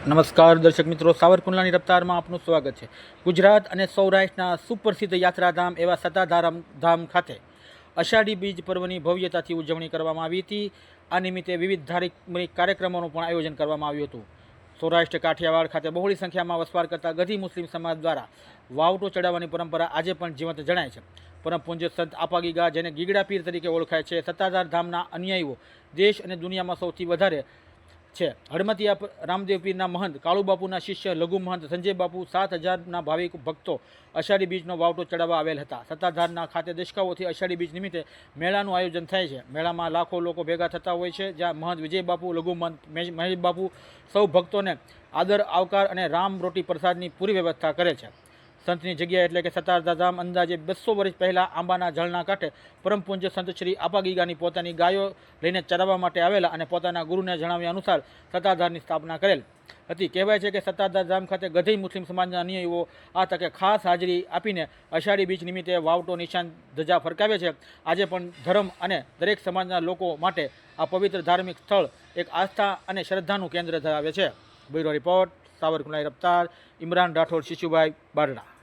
નમસ્કાર દર્શક મિત્રો, સાવરકુંડલાની રફતારમાં આપનું સ્વાગત છે। ગુજરાત અને સૌરાષ્ટ્રના સુપ્રસિદ્ધ યાત્રાધામ એવા સત્તાધામ ધામ ખાતે અષાઢી બીજ પર્વની ભવ્યતાથી ઉજવણી કરવામાં આવી હતી। આ નિમિત્તે વિવિધ ધાર્મિક કાર્યક્રમોનું પણ આયોજન કરવામાં આવ્યું હતું। સૌરાષ્ટ્ર કાઠિયાવાડ ખાતે બહોળી સંખ્યામાં વસવાટ કરતા ગધી મુસ્લિમ સમાજ દ્વારા વાવટો ચડાવવાની પરંપરા આજે પણ જીવંત જણાય છે। પરમ પૂજ્ય સંત આપાગીગા, જેને ગીગડા પીર તરીકે ઓળખાય છે, સત્તાધાર ધામના અનુયાયીઓ દેશ અને દુનિયામાં સૌથી વધારે છે। હડમતિયા રામદેવ પીરના મહંત કાળુબાપુના શિષ્ય લઘુ મહંત સંજય બાપુ 7000ના ભાવિક ભક્તો અષાઢી બીજનો વાવટો ચડાવવા આવેલ હતા। સત્તાધારના ખાતે દશકાઓથી અષાઢી બીજ નિમિત્તે મેળાનું આયોજન થાય છે। મેળામાં લાખો લોકો ભેગા થતા હોય છે, જ્યાં મહંત વિજય બાપુ, લઘુ મહંત મહેશ બાપુ સૌ ભક્તોને આદર આવકાર અને રામ રોટી પ્રસાદની પૂરી વ્યવસ્થા કરે છે। સંતની જગ્યા એટલે કે સત્તાધાર ધામ અંદાજે 200 વર્ષ પહેલાં આંબાના જળના કાંઠે પરમ પૂજ્ય સંત શ્રી આપાગીગાની પોતાની ગાયો લઈને ચરાવવા માટે આવેલા અને પોતાના ગુરુને જણાવ્યા અનુસાર સત્તાધારની સ્થાપના કરેલ હતી। કહેવાય છે કે સત્તાધાર ધામ ખાતે ગધી મુસ્લિમ સમાજના અનુયાયીઓ આ તકે ખાસ હાજરી આપીને અષાઢી બીજ નિમિત્તે વાવટો નિશાન ધજા ફરકાવે છે। આજે પણ ધર્મ અને દરેક સમાજના લોકો માટે આ પવિત્ર ધાર્મિક સ્થળ એક આસ્થા અને શ્રદ્ધાનું કેન્દ્ર ધરાવે છે। Bureau report, Savarkundla રફતાર, Imran Rathod, શિશુભાઈ બારડા।